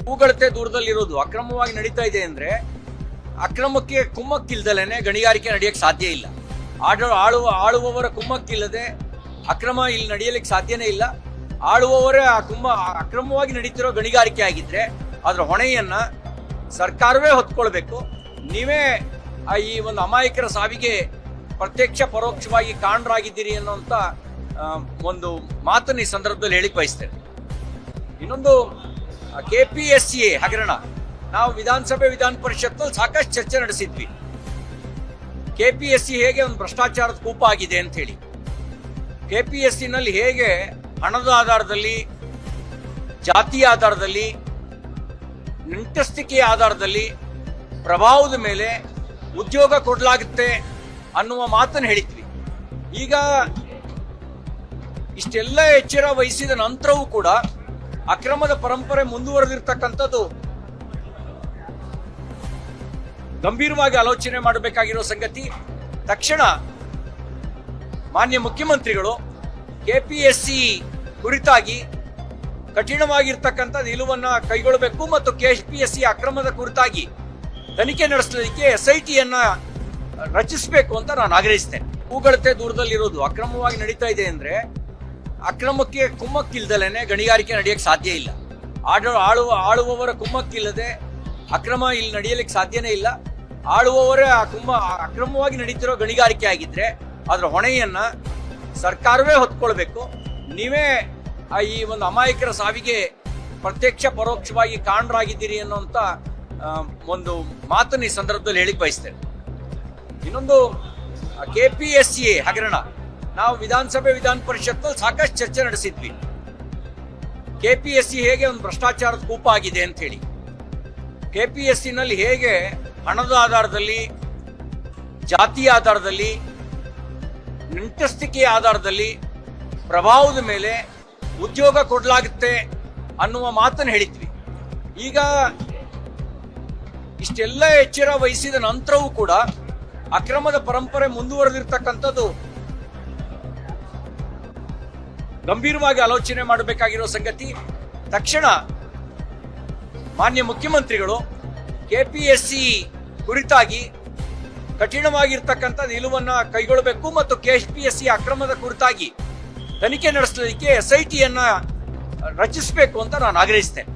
ಹೂಗಳತೆ ದೂರದಲ್ಲಿರೋದು ಅಕ್ರಮವಾಗಿ ನಡೀತಾ ಇದೆ ಅಂದ್ರೆ ಅಕ್ರಮಕ್ಕೆ ಕುಮ್ಮಕ್ಕಿಲ್ದಲೇನೆ ಗಣಿಗಾರಿಕೆ ನಡೆಯಕ್ಕೆ ಸಾಧ್ಯ ಇಲ್ಲ. ಆಳುವವರ ಕುಮ್ಮಕ್ಕಿಲ್ಲದೆ ಅಕ್ರಮ ಇಲ್ಲಿ ನಡೆಯಲಿಕ್ಕೆ ಸಾಧ್ಯನೇ ಇಲ್ಲ. ಆಳುವವರೇ ಅಕ್ರಮವಾಗಿ ನಡೀತಿರೋ ಗಣಿಗಾರಿಕೆ ಆಗಿದ್ರೆ ಅದರ ಹೊಣೆಯನ್ನ ಸರ್ಕಾರವೇ ಹೊತ್ಕೊಳ್ಬೇಕು. ನೀವೇ ಈ ಒಂದು ಅಮಾಯಕರ ಸಾವಿಗೆ ಪ್ರತ್ಯಕ್ಷ ಪರೋಕ್ಷವಾಗಿ ಕಾರಣರಾಗಿದ್ದೀರಿ ಅನ್ನುವಂತ ಒಂದು ಮಾತನ್ನು ಈ ಸಂದರ್ಭದಲ್ಲಿ ಹೇಳಿಕ್ ಬಯಸ್ತೇನೆ. ಇನ್ನೊಂದು KPSCA ಹಗರಣ, ನಾವು ವಿಧಾನಸಭೆ ವಿಧಾನ ಪರಿಷತ್ನಲ್ಲಿ ಸಾಕಷ್ಟು ಚರ್ಚೆ ನಡೆಸಿದ್ವಿ. KPSC ಹೇಗೆ ಒಂದು ಭ್ರಷ್ಟಾಚಾರದ ಕೂಪ ಆಗಿದೆ ಅಂತ ಹೇಳಿ. KPSC ನಲ್ಲಿ ಹೇಗೆ ಹಣದ ಆಧಾರದಲ್ಲಿ, ಜಾತಿಯ ಆಧಾರದಲ್ಲಿ, ನಂಟಸ್ತಿಕೆಯ ಆಧಾರದಲ್ಲಿ, ಪ್ರಭಾವದ ಮೇಲೆ ಉದ್ಯೋಗ ಕೊಡಲಾಗುತ್ತೆ ಅನ್ನುವ ಮಾತನ್ನು ಹೇಳಿದ್ವಿ. ಈಗ ಇಷ್ಟೆಲ್ಲ ಎಚ್ಚರ ವಹಿಸಿದ ನಂತರವೂ ಕೂಡ ಅಕ್ರಮದ ಪರಂಪರೆ ಮುಂದುವರೆದಿರ್ತಕ್ಕಂಥದ್ದು ಗಂಭೀರವಾಗಿ ಆಲೋಚನೆ ಮಾಡಬೇಕಾಗಿರೋ ಸಂಗತಿ. ತಕ್ಷಣ ಮಾನ್ಯ ಮುಖ್ಯಮಂತ್ರಿಗಳು KPSC ಕುರಿತಾಗಿ ಕಠಿಣವಾಗಿರ್ತಕ್ಕಂಥ ನಿಲುವನ್ನ ಕೈಗೊಳ್ಳಬೇಕು ಮತ್ತು KPSC ಅಕ್ರಮದ ಕುರಿತಾಗಿ ತನಿಖೆ ನಡೆಸಲಿಕ್ಕೆ SITಯನ್ನ ರಚಿಸಬೇಕು ಅಂತ ನಾನು ಆಗ್ರಹಿಸ್ತೇನೆ. ಹೂಗಳತೆ ದೂರದಲ್ಲಿರೋದು ಅಕ್ರಮವಾಗಿ ನಡೀತಾ ಇದೆ ಅಂದ್ರೆ ಅಕ್ರಮಕ್ಕೆ ಕುಮ್ಮಕ್ಕಿಲ್ದಲೇನೆ ಗಣಿಗಾರಿಕೆ ನಡೆಯಕ್ಕೆ ಸಾಧ್ಯ ಇಲ್ಲ. ಆಳುವವರ ಕುಮ್ಮಕ್ಕಿಲ್ಲದೆ ಅಕ್ರಮ ಇಲ್ಲಿ ನಡೆಯಲಿಕ್ಕೆ ಸಾಧ್ಯನೇ ಇಲ್ಲ. ಆಳುವವರೇ ಅಕ್ರಮವಾಗಿ ನಡೀತಿರೋ ಗಣಿಗಾರಿಕೆ ಆಗಿದ್ರೆ ಅದರ ಹೊಣೆಯನ್ನ ಸರ್ಕಾರವೇ ಹೊತ್ಕೊಳ್ಬೇಕು. ನೀವೇ ಈ ಒಂದು ಅಮಾಯಕರ ಸಾವಿಗೆ ಪ್ರತ್ಯಕ್ಷ ಪರೋಕ್ಷವಾಗಿ ಕಾರಣರಾಗಿದ್ದೀರಿ ಅನ್ನುವಂತ ಒಂದು ಮಾತನ್ನು ಈ ಸಂದರ್ಭದಲ್ಲಿ ಹೇಳಿಕ್ ಬಯಸ್ತೇನೆ. ಇನ್ನೊಂದು KPSCA ಹಗರಣ, ನಾವು ವಿಧಾನಸಭೆ ವಿಧಾನ ಪರಿಷತ್ನಲ್ಲಿ ಸಾಕಷ್ಟು ಚರ್ಚೆ ನಡೆಸಿದ್ವಿ. KPSC ಹೇಗೆ ಒಂದು ಭ್ರಷ್ಟಾಚಾರದ ಕೂಪ ಆಗಿದೆ ಅಂತ ಹೇಳಿ. KPSC ನಲ್ಲಿ ಹೇಗೆ ಹಣದ ಆಧಾರದಲ್ಲಿ, ಜಾತಿಯ ಆಧಾರದಲ್ಲಿ, ನಂಟಸ್ತಿಕೆಯ ಆಧಾರದಲ್ಲಿ, ಪ್ರಭಾವದ ಮೇಲೆ ಉದ್ಯೋಗ ಕೊಡಲಾಗುತ್ತೆ ಅನ್ನುವ ಮಾತನ್ನು ಹೇಳಿದ್ವಿ. ಈಗ ಇಷ್ಟೆಲ್ಲ ಎಚ್ಚರ ವಹಿಸಿದ ನಂತರವೂ ಕೂಡ ಅಕ್ರಮದ ಪರಂಪರೆ ಮುಂದುವರೆದಿರ್ತಕ್ಕಂಥದ್ದು ಗಂಭೀರವಾಗಿ ಆಲೋಚನೆ ಮಾಡಬೇಕಾಗಿರೋ ಸಂಗತಿ. ತಕ್ಷಣ ಮಾನ್ಯ ಮುಖ್ಯಮಂತ್ರಿಗಳು KPSC ಕುರಿತಾಗಿ ಕಠಿಣವಾಗಿರ್ತಕ್ಕಂಥ ನಿಲುವನ್ನ ಕೈಗೊಳ್ಳಬೇಕು ಮತ್ತು KPSC ಅಕ್ರಮದ ಕುರಿತಾಗಿ ತನಿಖೆ ನಡೆಸಲಿಕ್ಕೆ SITಯನ್ನ ರಚಿಸಬೇಕು ಅಂತ ನಾನು ಆಗ್ರಹಿಸ್ತೇನೆ.